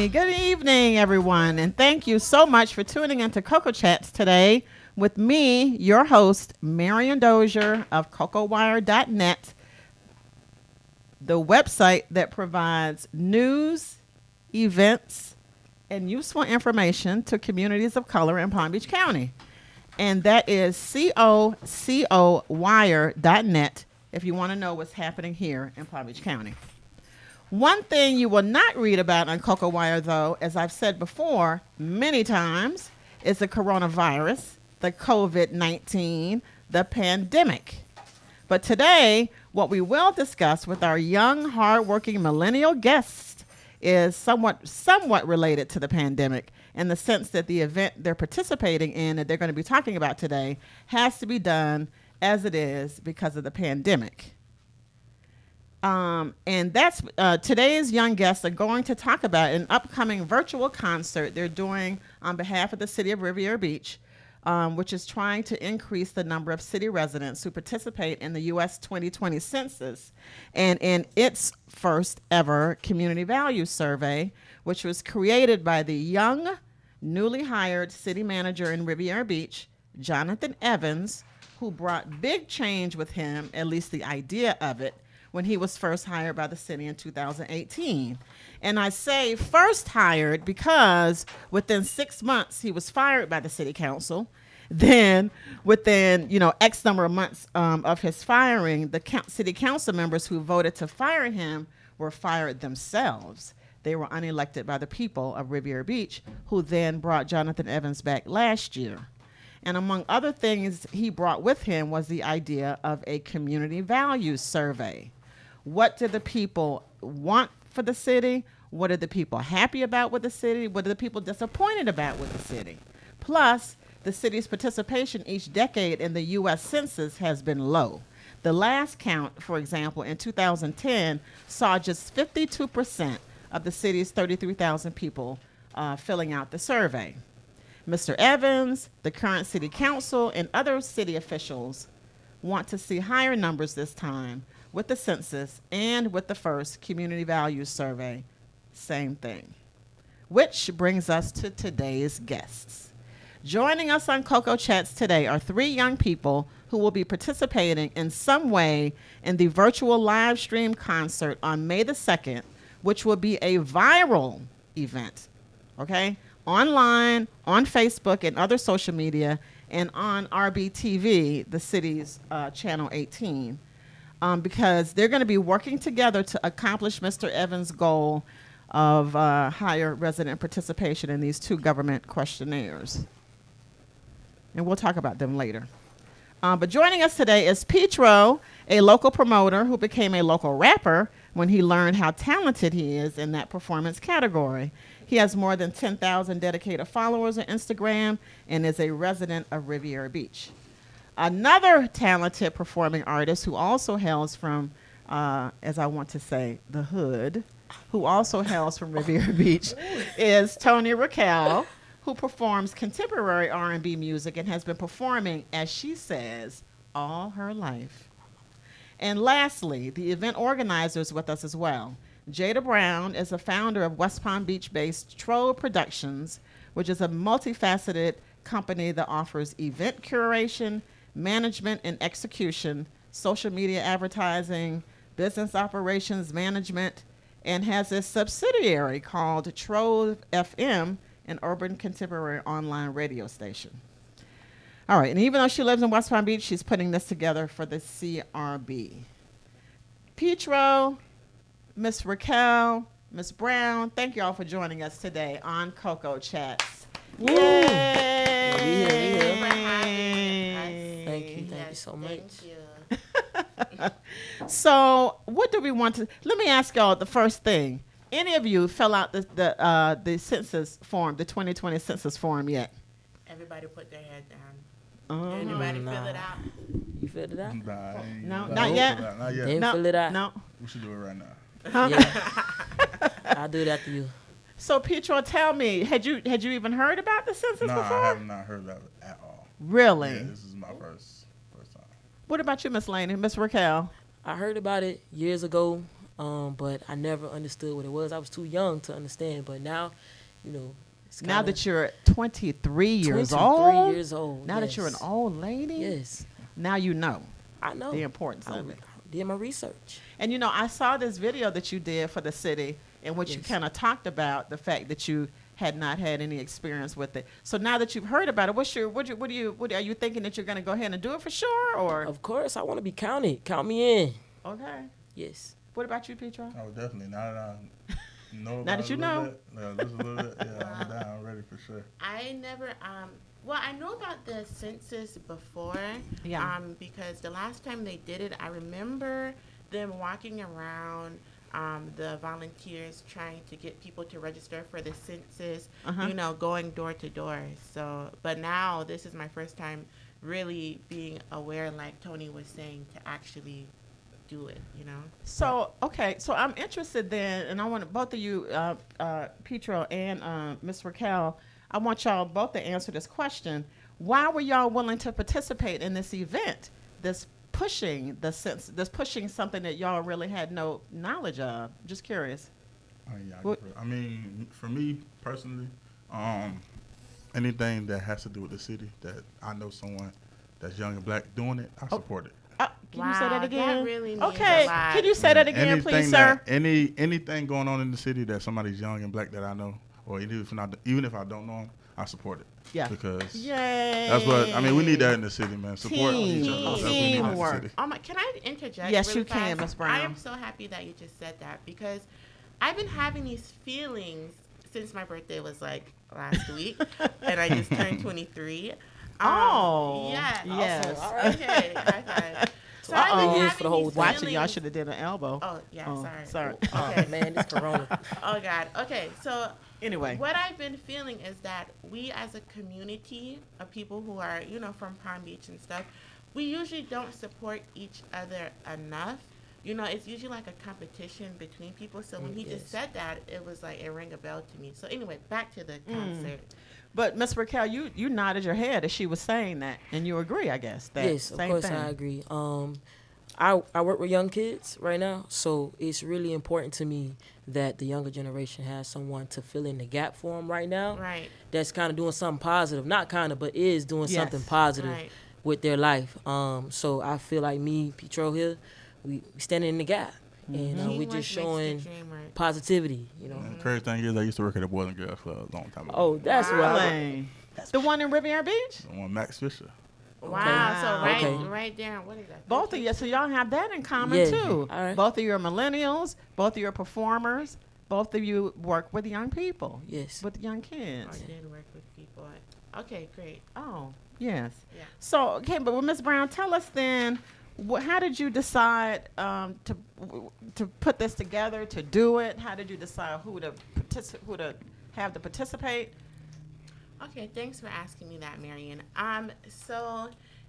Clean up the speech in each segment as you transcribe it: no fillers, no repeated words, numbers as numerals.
Good evening, everyone, and thank you so much for tuning into Cocoa Chats today with me, your host, Marion Dozier of CocoWire.net, the website that provides news, events, and useful information to communities of color in Palm Beach County. And that is CocoWire.net if you want to know what's happening here in Palm Beach County. One thing you will not read about on Cocoa Wire, though, as I've said before many times, is the coronavirus, the COVID-19, the pandemic. But today, what we will discuss with our young, hardworking millennial guests is somewhat related to the pandemic in the sense that the event they're participating in that they're going to be talking about today has to be done as it is because of the pandemic. And that's today's young guests are going to talk about an upcoming virtual concert they're doing on behalf of the city of Riviera Beach, which is trying to increase the number of city residents who participate in the U.S. 2020 Census and in its first ever community value survey, which was created by the young, newly hired city manager in Riviera Beach, Jonathan Evans, who brought big change with him, at least the idea of it, when he was first hired by the city in 2018. And I say first hired because within 6 months he was fired by the city council. Then within, X number of months of his firing, the city council members who voted to fire him were fired themselves. They were unelected by the people of Riviera Beach, who then brought Jonathan Evans back last year. And among other things he brought with him was the idea of a community values survey. What do the people want for the city? What are the people happy about with the city? What are the people disappointed about with the city? Plus, the city's participation each decade in the U.S. Census has been low. The last count, for example, in 2010, saw just 52% of the city's 33,000 people filling out the survey. Mr. Evans, the current city council, and other city officials want to see higher numbers this time with the census and with the first community values survey. Same thing. Which brings us to today's guests. Joining us on Cocoa Chats today are three young people who will be participating in some way in the virtual live stream concert on May the 2nd, which will be a viral event, okay? Online, on Facebook and other social media, and on RBTV, the city's Channel 18. Because they're going to be working together to accomplish Mr. Evans' goal of higher resident participation in these two government questionnaires. And we'll talk about them later. But joining us today is Petro, a local promoter who became a local rapper when he learned how talented he is in that performance category. He has more than 10,000 dedicated followers on Instagram and is a resident of Riviera Beach. Another talented performing artist who also hails from, as I want to say, the hood, who also hails from Riviera Beach, is Tony Raquel, who performs contemporary R&B music and has been performing, as she says, all her life. And lastly, the event organizer is with us as well. Jada Brown is the founder of West Palm Beach-based Trove Productions, which is a multifaceted company that offers event curation, management and execution, social media advertising, business operations management, and has a subsidiary called Trove FM, an urban contemporary online radio station. All right, and even though she lives in West Palm Beach, she's putting this together for the CRB. Petro, Miss Raquel, Miss Brown, thank you all for joining us today on Cocoa Chats. Woo. Yay! We here. Thank you so much. So, what do we want to? Let me ask y'all the first thing. Any of you fill out the census form, the 2020 census form yet? Everybody put their head down. Anybody fill it out? You filled it out? No, not yet. Not yet. Didn't No, fill it out? no. We should do it right now. Huh? Yeah. I'll do it after you. So, Petro, tell me, had you even heard about the census No, before? I have not heard about it at all. Really? Yeah, this is my first time. What about you, Miss Laney, Miss Raquel? I heard about it years ago. but I never understood what it was. I was too young to understand. But now, it's Now kinda that you're 23 years 23 old, years old. now that you're an yes. old lady, Yes, now you know I know. the importance I of it. did my research. And I saw this video that you did for the city in which you Yes. kind of talked about the fact that you had not had any experience with it. So now that you've heard about it, are you thinking that you're going to go ahead and do it for sure, or Of course, I want to be counted. Count me in. okay? Yes. What about you, Petro? Oh, definitely. Now that I know Now about that it you a little know. bit, just a little bit, yeah, I'm down, I'm ready for sure. I never, well, I know about the census before. Yeah. Because the last time they did it, I remember them walking around, the volunteers trying to get people to register for the census, Uh-huh. going door to door. So, but now this is my first time really being aware, like Tony was saying, to actually do it. So okay, so I'm interested then, and I want both of you, Petro and Ms. Raquel, I want y'all both to answer this question. Why were y'all willing to participate in this event? This pushing something that y'all really had no knowledge of. Just curious. Oh, yeah, What- I mean, for me personally, anything that has to do with the city that I know someone that's young and black doing it, I support it. Can you say that Wow, again? that really means okay. a lot. Can you say that again, Anything please, sir? anything going on in the city that somebody's young and black that I know, or even if I don't know them, I support it. Yeah. Because Yay. that's what I mean. We need that in the city, man. Support each other. Team. That's what we need in the Teamwork. city. Can I interject? Yes, really you can, fast? Ms. Brown. I am so happy that you just said that because I've been having these feelings since my birthday was like last week, and I just turned 23. Oh, yeah. yes. All right. Okay. High five. So Uh-oh. I've been Years for the having whole these thing. Watch it. Y'all feelings- should have did an elbow. Oh yeah. Oh, Sorry. Oh, Okay. man, this corona. Oh God. Okay. So Anyway. what I've been feeling is that we as a community of people who are, from Palm Beach and stuff, we usually don't support each other enough. It's usually like a competition between people. So when he just Yes. said that, it was like it rang a bell to me. So anyway, back to the concert. But Ms. Raquel, you nodded your head as she was saying that, and you agree, I guess. That Yes, of same course thing. I agree. I work with young kids right now, so it's really important to me that the younger generation has someone to fill in the gap for them right now. Right. That's kind of doing something positive, not kind of, but is doing Yes. something positive Right. with their life. So I feel like me, Petro here, we standing in the gap, and we Teamwork just makes the showing dream work. positivity. And the crazy thing is, I used to work at a Boys and Girls Club a long time ago. Oh, that's what I. Really? The one in Riviera Beach? The one Max Fisher. Wow. Wow. So right, Okay. right there. What is that? Both of you, so y'all have that in common Yeah. too. All right. Both of you are millennials. Both of you are performers. Both of you work with young people, Yes. with young I kids. did work with people. Okay, great. Oh, yes. Yeah. So, okay, but Ms. Brown, tell us then, how did you decide to put this together, to do it? How did you decide who to have to participate? Okay, thanks for asking me that, Marion. So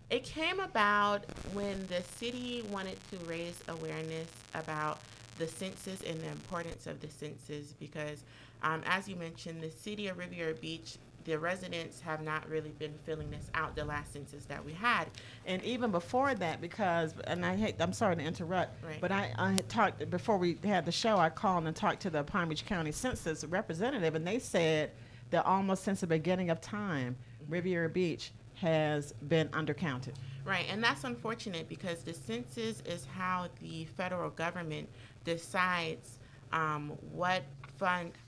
it came about when the city wanted to raise awareness about the census and the importance of the census because, as you mentioned, the city of Riviera Beach, the residents have not really been filling this out the last census that we had. And even before that, because, and I'm sorry to interrupt, Right. but I had talked, before we had the show, I called and talked to the Palm Beach County Census representative, and they said that almost since the beginning of time, Riviera Beach has been undercounted. Right, and that's unfortunate because the census is how the federal government decides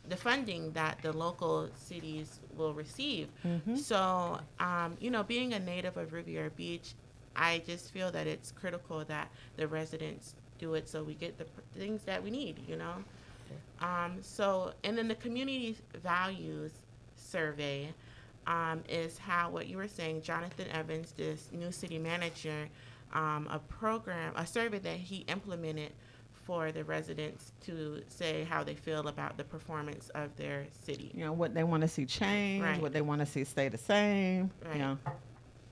the funding that the local cities will receive. So, being a native of Riviera Beach, I just feel that it's critical that the residents do it so we get the things that we need, and then the community values survey is how what you were saying, Jonathan Evans, this new city manager, a survey that he implemented for the residents to say how they feel about the performance of their city. What they want to see change, Right. what they want to see stay the same. Right.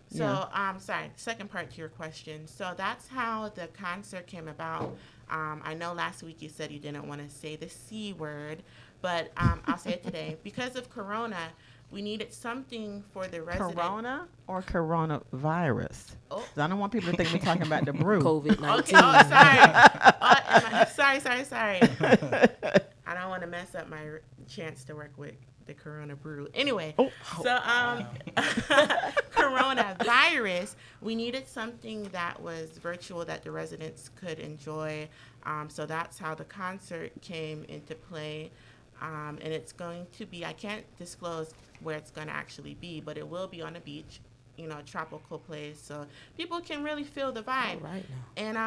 So, sorry, second part to your question. So that's how the concert came about. I know last week you said you didn't want to say the C word, but I'll say it today. Because of Corona, we needed something for the resident. Corona or coronavirus? Oh. 'Cause I don't want people to think we're talking about the brew. COVID-19. Okay, oh, sorry. Sorry. I don't want to mess up my chance to work with the Corona brew. Anyway, so coronavirus, we needed something that was virtual that the residents could enjoy. So that's how the concert came into play. And it's going to be, I can't disclose where it's going to actually be, but it will be on a beach, you know, a tropical place. So people can really feel the vibe. All right now. And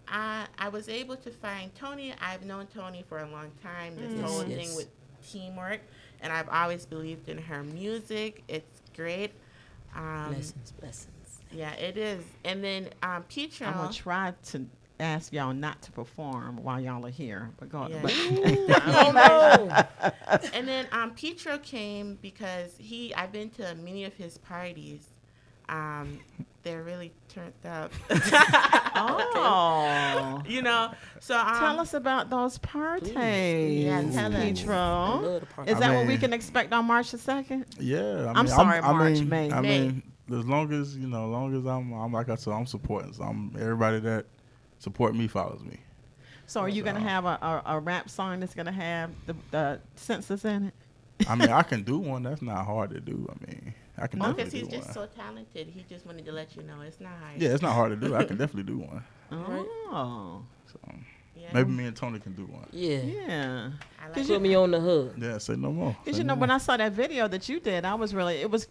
I was able to find Tony. I've known Tony for a long time. This Yes, whole yes. thing with teamwork, and I've always believed in her music. It's great. Blessings. Yeah, it is. And then Pietro. I'm gonna try to ask y'all not to perform while y'all are here, but go on. Yeah. Oh no. And then Pietro came because I've been to many of his parties. They're really turned up. Oh. You know, so Tell us about those parties, Yeah, tell us. I Petro. love the party. Is that what we mean- can expect on March the 2nd? Yeah, I'm sorry, March, mean, May. I May. mean, as long as I'm like I said, I'm supporting. So everybody that support me follows me. So are you going to have a rap song that's going to have the census in it? I mean, I can do one. That's not hard to do. I mean, I can because definitely he's do just one. so talented. He just wanted to let you know it's not hard. Yeah, it's not hard to do. I can definitely do one. Oh. So Yeah. maybe me and Tony can do one. Yeah. Yeah. I like Did Put me on the hook. Yeah, say no more. Because Say you know, no when more. I saw that video that you did, I was really, it was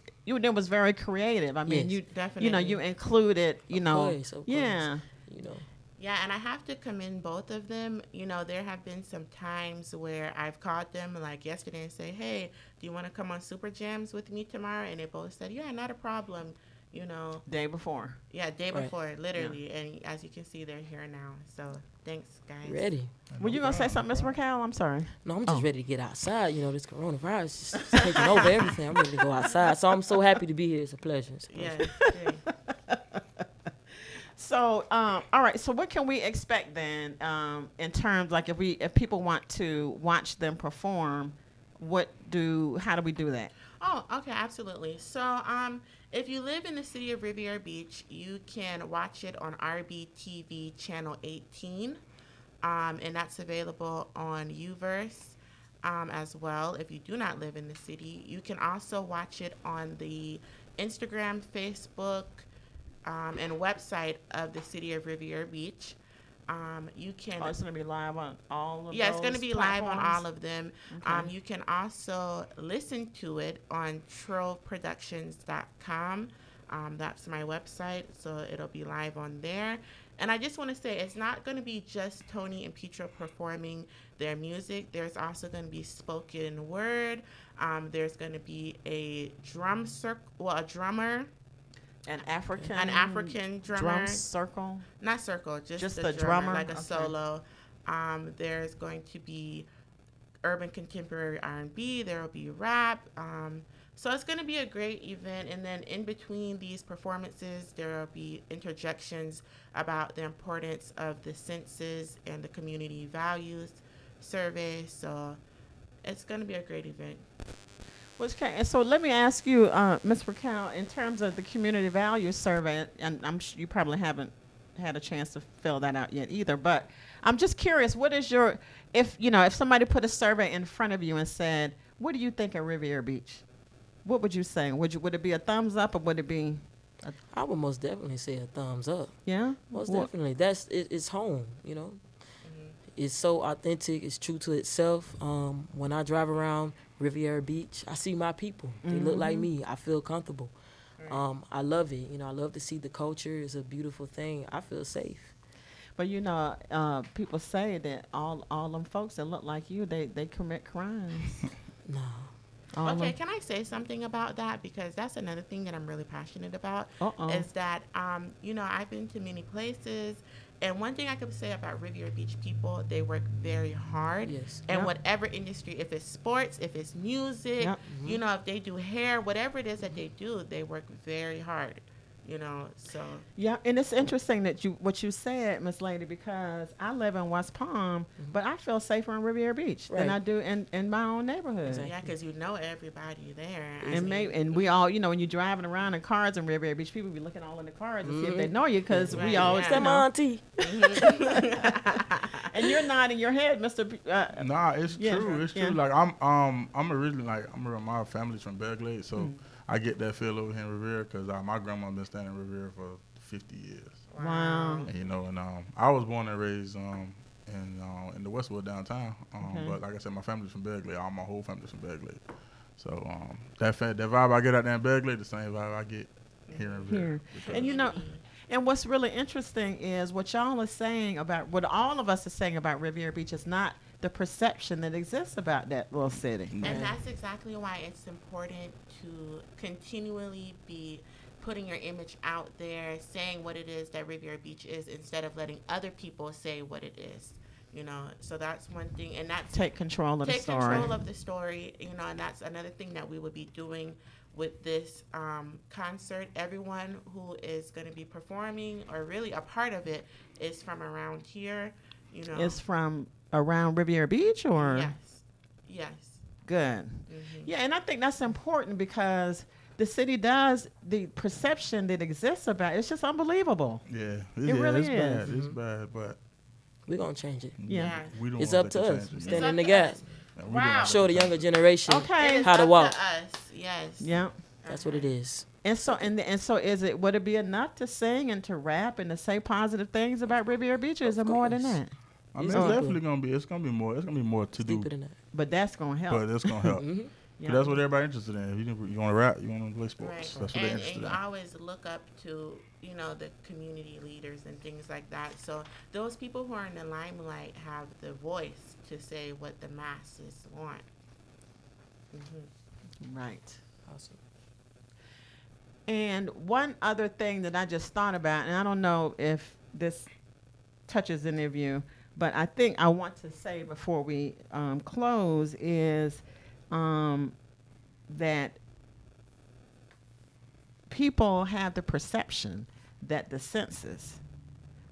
very creative. I mean, Yes. you Definitely. you included, Of course. yeah. You know. Yeah, and I have to commend both of them. You know, there have been some times where I've called them, like yesterday, and say, hey, do you want to come on Super Jams with me tomorrow? And they both said, yeah, not a problem. You know, Day before. yeah, day Right. before, literally. And as you can see, they're here now. So thanks, guys. Ready. Were you gonna say something, Miss Raquel? I'm sorry. No, I'm just Oh. ready to get outside. You know, this coronavirus is just taking over everything. I'm ready to go outside. So I'm so happy to be here. It's a pleasure. It's a pleasure. Yeah. So, all right. So, what can we expect then, in terms like if people want to watch them perform, how do we do that? Oh, okay, absolutely. So, if you live in the city of Riviera Beach, you can watch it on RBTV channel 18, and that's available on Uverse as well. If you do not live in the city, you can also watch it on the Instagram, Facebook, and website of the city of Riviera Beach. You can. Oh, it's gonna be live on all of. Yeah, it's going to be live on all them. of them. Okay. You can also listen to it on trollproductions.com. That's my website, so it'll be live on there. And I just want to say, it's not going to be just Tony and Pietro performing their music. There's also going to be spoken word. There's going to be a a drummer, An African drummer. drum circle. Not circle, just the the drummer? like a Okay. solo. There's going to be urban contemporary R&B. There will be rap. So it's going to be a great event. And then in between these performances, there will be interjections about the importance of the census and the community values survey. So it's going to be a great event. Okay, and so let me ask you, Ms. Raquel, in terms of the community values survey, and I'm sure you probably haven't had a chance to fill that out yet either, but I'm just curious, what is if somebody put a survey in front of you and said, what do you think of Riviera Beach? What would you say? Would it be a thumbs up, or would it be, I would most definitely say a thumbs up. yeah? Most What- definitely. It's home, you know. It's so authentic. It's true to itself. When I drive around Riviera Beach, I see my people. They look like me. I feel comfortable. I love it. You know, I love to see the culture. It's a beautiful thing. I feel safe. But people say that all them folks that look like you, they commit crimes. No. All Okay, them- can I say something about that? Because that's another thing that I'm really passionate about. Uh-oh. Is that, I've been to many places. And one thing I could say about Riviera Beach people, they work very hard. Yes. And Yep. whatever industry, if it's sports, if it's music, Yep. if they do hair, whatever it is that they do, they work very hard. So Yeah, and it's interesting that what you said, Miss Lady, because I live in West Palm, but I feel safer in Riviera Beach than I do in my own neighborhood. Exactly. yeah, because everybody there. And we all, when you're driving around in cars in Riviera Beach, people be looking all in the cars to see if they know you, because we always, It's my auntie. and you're nodding your head, Mr. Nah, it's Yeah. true. It's Yeah. true. Like I'm originally my family's from Belgrade, so I get that feel over here in Revere because my grandma been staying in Revere for 50 years. Wow. And, I was born and raised in the Westwood downtown. But like I said, my family's from Belgrade. My whole family's from Belgrade. So that vibe I get out there in Belgrade, the same vibe I get here in Revere. And and what's really interesting is what y'all are saying about, what all of us are saying about Riviera Beach is not the perception that exists about that little city. And that's exactly why it's important to continually be putting your image out there, saying what it is that Riviera Beach is, instead of letting other people say what it is. So that's one thing, and that's Take control of the story. Take control of the story, and that's another thing that we would be doing with this concert. Everyone who is going to be performing or really a part of it is from around here. Is from around Riviera Beach, or? Yes. Good. Mm-hmm. Yeah, and I think that's important because the city the perception that exists about it's just unbelievable. Yeah, It really it's is. bad. It's bad, but We're going to change it. Yeah. we don't It's wanna up to let us. you change it. Stand in the gap. Wow. Show the younger generation Okay. It is how to up walk. to us. Yes. Yeah. That's what it is. And so would it be enough to sing and to rap and to say positive things about Riviera Beach, or is it more than course. that? I mean, It's it's deeper. definitely gonna be. It's gonna be more. It's gonna be more to do. Deeper than that. But that's gonna help. But it's gonna help. Yeah. That's what everybody's interested in. If you want to rap, you want to play sports. Right. That's what they're And interested you in. always look up to, the community leaders and things like that. So those people who are in the limelight have the voice to say what the masses want. Right. Awesome. And one other thing that I just thought about, and I don't know if this touches any of you, but I think I want to say before we close is that people have the perception that the census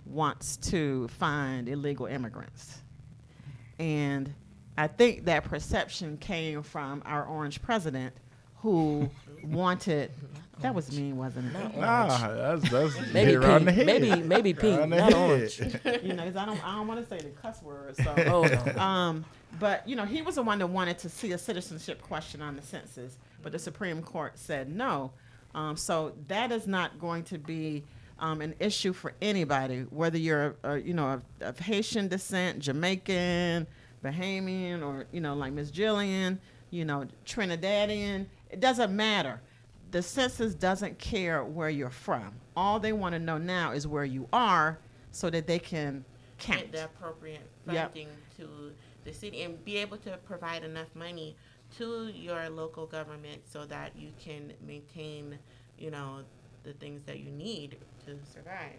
wants to find illegal immigrants. And I think that perception came from our orange president who wanted, that was mean, wasn't it? Nah, that's Maybe hit around the pink. head. Maybe pink, Around the not head. orange. 'Cause I don't want to say the cuss word. So, Oh, no. but he was the one that wanted to see a citizenship question on the census, but the Supreme Court said no. So that is not going to be an issue for anybody, whether you're of Haitian descent, Jamaican, Bahamian, or like Miss Jillian, Trinidadian. It doesn't matter. The census doesn't care where you're from. All they want to know now is where you are, so that they can count. Get the appropriate Yep. funding to the city and be able to provide enough money to your local government so that you can maintain, the things that you need to survive.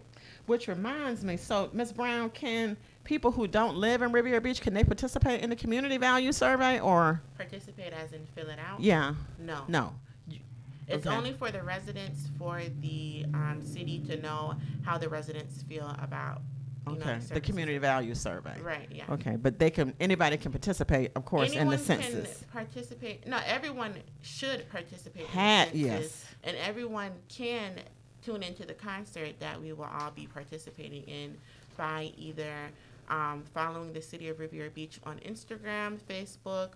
Which reminds me, so Ms. Brown, can people who don't live in Riviera Beach, can they participate in the community value survey, or? Participate as in fill it out? Yeah, No. no. It's Okay. only for the residents, for the city to know how the residents feel about, Okay, the services. community value survey. Right, yeah. Okay, but anybody can participate, of course, Anyone in the census. can participate. No, everyone should participate in Had- the census. yes. And everyone can tune into the concert that we will all be participating in by either following the City of Riviera Beach on Instagram, Facebook,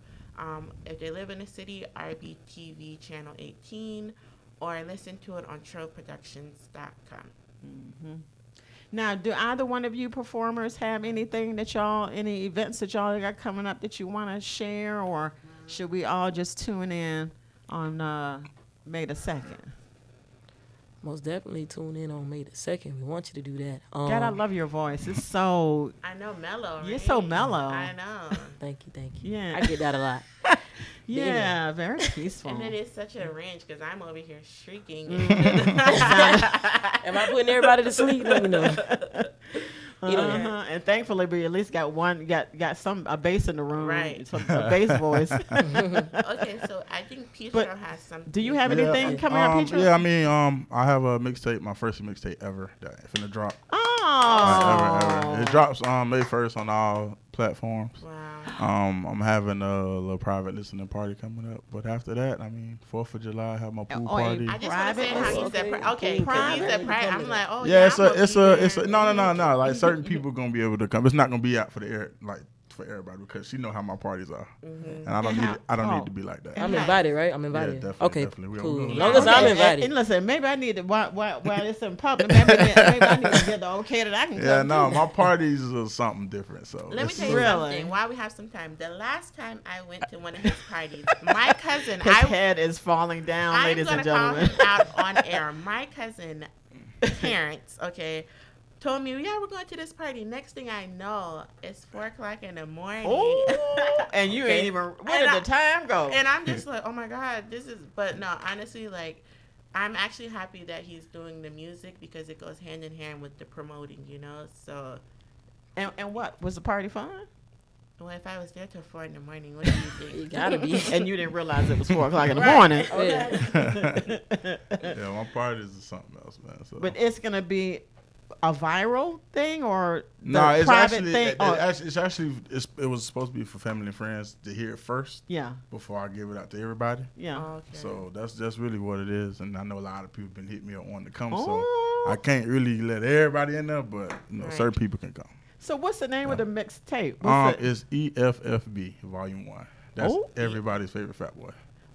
if they live in the city, RBTV Channel 18, or listen to it on troveproductions.com. Now, do either one of you performers have anything any events that y'all got coming up that you want to share, or should we all just tune in on May the 2nd? Most definitely tune in on May the 2nd. We want you to do that. God, I love your voice. It's so, I know, mellow. You're right? so mellow. I know. Thank you. Yeah. I get that a lot. yeah, very peaceful. And then it's such a range because I'm over here shrieking. Am I putting everybody to sleep? Let me know. And thankfully, we at least got a bass in the room, Right. A bass voice. Okay, so I think Pietro has something. Do you have anything coming up, Pietro? Yeah, I mean, I have a mixtape, my first mixtape ever that finna drop. Oh, Ever. It drops May 1st on all platforms. Wow. I'm having a little private listening party coming up, but after that, I mean, 4th of July, I have my pool party. I just want to say how you said okay, because you said private. I'm like, oh Yeah, yeah. it's a no. Like certain people gonna be able to come. It's not gonna be out for the air, like for everybody, because she know how my parties are, and I don't need to be like that. I'm invited, right? I'm invited. Yeah, definitely. Cool. As Yeah. long as I'm invited. And listen, maybe I need to while it's in public. Maybe I need to get the okay that I can. Yeah, come no, too. my parties are something different. So Let me tell you Really? something. While we have some time, the last time I went to one of his parties, my cousin, His head is falling down, I'm ladies gonna and call gentlemen. him out on air. My cousin, Terrence, told me, yeah, we're going to this party. Next thing I know, it's 4:00 in the morning. Oh, and you ain't even. Where did the time go? And I'm just like, oh my God, but no, honestly, like, I'm actually happy that he's doing the music because it goes hand in hand with the promoting, so. And what? Was the party fun? Well, if I was there till 4 in the morning, what do you think? You gotta be. And you didn't realize it was 4:00 in the morning. Yeah, my parties is something else, man. So. But it's gonna be a viral thing or No, it's private actually, thing? it was supposed to be for family and friends to hear it first. Yeah. Before I give it out to everybody. Yeah. Okay. So that's really what it is, and I know a lot of people been hitting me up wanting to come, Oh. so I can't really let everybody in there, but Right. certain people can come. So what's the name of the mixtape? It's EFFB Volume 1. That's everybody's favorite fat boy.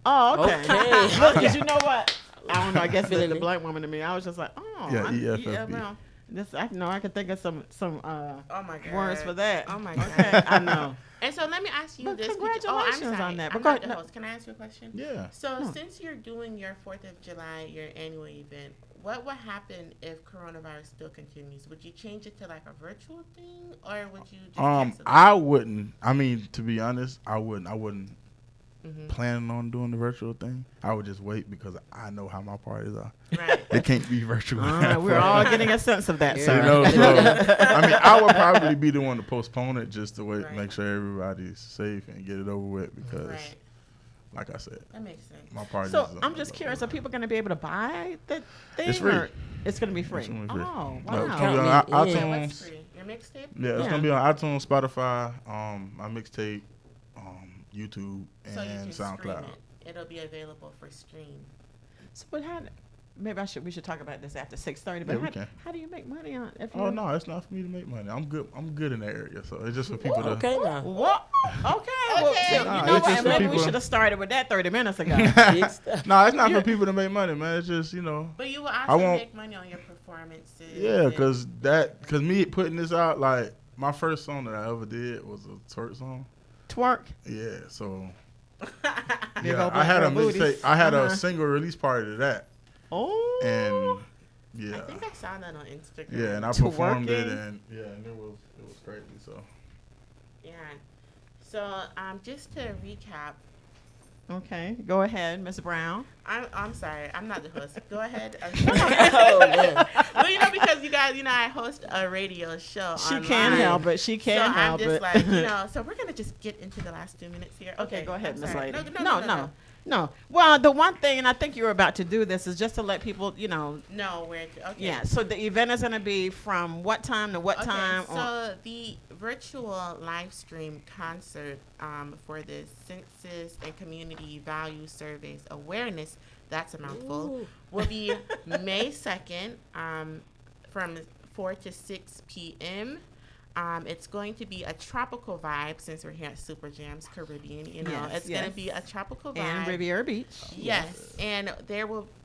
Oh, okay. Okay. Look, 'cause you know what? I don't know. I guess it's Feeling the it. black woman to me. I was just like, oh, Yeah, I'm- EFFB. well, I can think of some Oh my God. words for that. Oh my God. Okay, I know. And so let me ask you But this. congratulations I'm sorry. on that. I'm But not go- the host. Can I ask you a question? Yeah. So since you're doing your 4th of July, your annual event, what would happen if coronavirus still continues? Would you change it to like a virtual thing, or would you just cancel it? I wouldn't. I mean, to be honest, I wouldn't Mm-hmm. planning on doing the virtual thing. I would just wait because I know how my parties are. Right. It can't be virtual. All right, we're all getting a sense of that, Yeah. sir. You know, so, I mean, I would probably be the one to postpone it just to wait, Right. make sure everybody's safe and get it over with because, Right. like I said, That makes sense. my parties. So I'm just curious: are people going to be able to buy the thing? It's free. Or it's going to be free. It's gonna be free. Oh, No, it's wow. gonna be on Count me in. Yeah, iTunes. what's free? Your mixtape? Yeah, it's Yeah. gonna be on iTunes, Spotify, my mixtape, YouTube, So you and can stream SoundCloud. it. It'll be available for stream. So, but maybe we should talk about this after 6:30. But Yeah, we can. how do you make money on? If you Oh no, it's not for me to make money. I'm good in that area, so it's just for people to. Okay, now. What? Okay. Well, Okay. so, Nah, you know it's just what? for Maybe we people- should have started with that 30 minutes ago. Big stuff. No, it's not for people to make money, man. It's just But you will I also won't- make money on your performances. yeah, and- cause me putting this out, like my first song that I ever did was a twerk song. Twerk. Yeah, so Big yeah, old I had a black girl booties. mixtape. I had Uh-huh. a single release party to that, Oh. and I yeah, think I saw that on Instagram. yeah, and I performed it, Twerking. and it was crazy. So Yeah. So just to recap, Okay. Go ahead, Miss Brown. I'm sorry, I'm not the host. Go ahead. Oh, man. Well, because you guys, I host a radio show. She online. can't help it. She So can't I'm help just it. like, so we're gonna just get into the last 2 minutes here. Okay, go ahead, I'm Miss sorry. Lady. No. Well, the one thing, and I think you were about to do this, is just to let people, No, where to, okay. Yeah. So the event is going to be from what time to what Okay, time? so the virtual live stream concert for the Census and Community Value Surveys Awareness, that's a mouthful, Ooh. will be May 2nd from 4 to 6 p.m. It's going to be a tropical vibe since we're here at Super Jams Caribbean. Yes, it's going yes. to be a tropical vibe. And Riviera Beach. Yes, and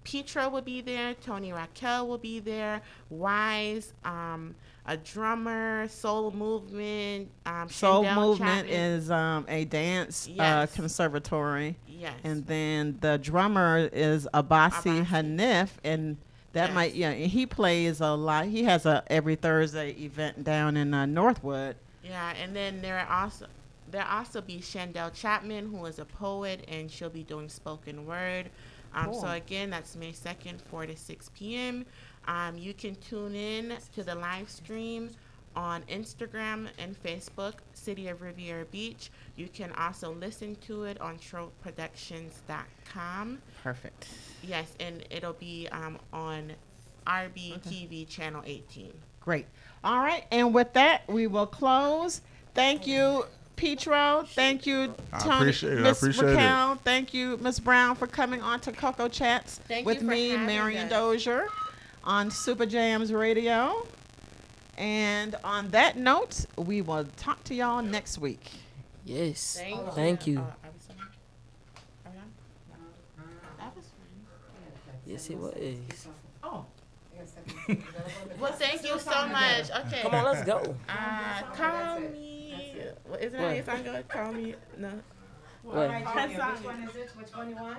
Petra will be there, Tony Raquel will be there, Wise, a drummer, Soul Movement, Soul Shandell Movement Chapman. is a dance Yes. conservatory. Yes. And then the drummer is Abasi Abasi. Hanif, and that Yes. and he plays a lot. He has a every Thursday event down in Northwood. Yeah, and then there'll also be Shandell Chapman, who is a poet, and she'll be doing spoken word. Cool. So again, that's May 2nd, 4 to 6 p.m. You can tune in to the live stream on Instagram and Facebook, City of Riviera Beach. You can also listen to it on tropeproductions.com. Perfect. Yes, and it'll be on RBTV Channel 18. Great. All right. And with that, we will close. Thank you, Petro. Thank you, I Tony. appreciate it. I Miss appreciate it. Raquel. Thank you, Miss Brown, for coming on to Cocoa Chats Thank with you for me, having Marion us. Dozier, on Super Jams Radio. And on that note, we will talk to y'all next week. Yes. Thank Thank you. Are we sorry? Are we on? No. That was fine. Yes, it was. Oh. Well, thank you so much. Okay. Come on, let's go. Call me. What isn't that your song good? Call me. No. What? That's Which fine. one is it? Which one you want?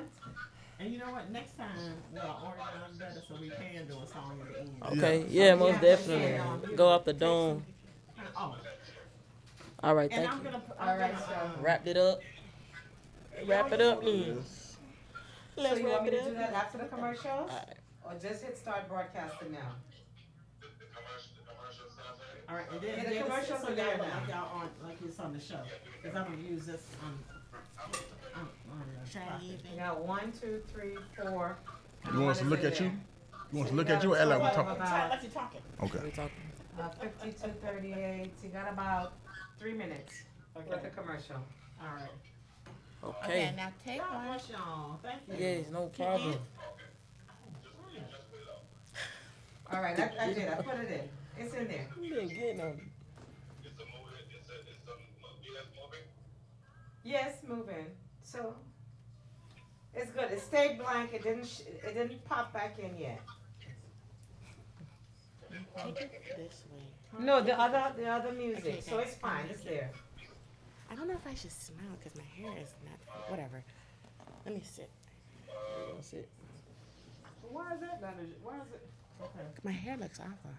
And you know what? Next time we'll organize better so we can do a song at the end. Okay. Yeah, most definitely. Go up the dome. Oh, All right. and Thank I'm you. gonna. All right, so. Wrap it up. Wrap it up, then. So Let's you want wrap me it to do up. that after the commercials? All right. Or just hit start broadcasting now? All right, and Yeah, then the commercials so are there y'all now. like y'all on like it's on the show because I'm gonna use this on the Should I spot. leave You it? got 1, 2, 3, 4. You want us to look at you? You want us to look at you or act like we talking? Like you talking. We Okay. talking. 52:38. You got about 3 minutes with the commercial. All right. Okay. Now take God one. bless y'all. Thank you. Yes, no problem. All right, I did. I put it in. It's in there. You didn't get no. Yes, moving. So it's good. It stayed blank. It didn't pop back in yet. Take it this way. No, the other music. Okay, So okay. it's fine. It's there. I don't know if I should smile because my hair is not. Whatever. Let me sit. That's it. Why is that? Why is it? Okay. My hair looks awful.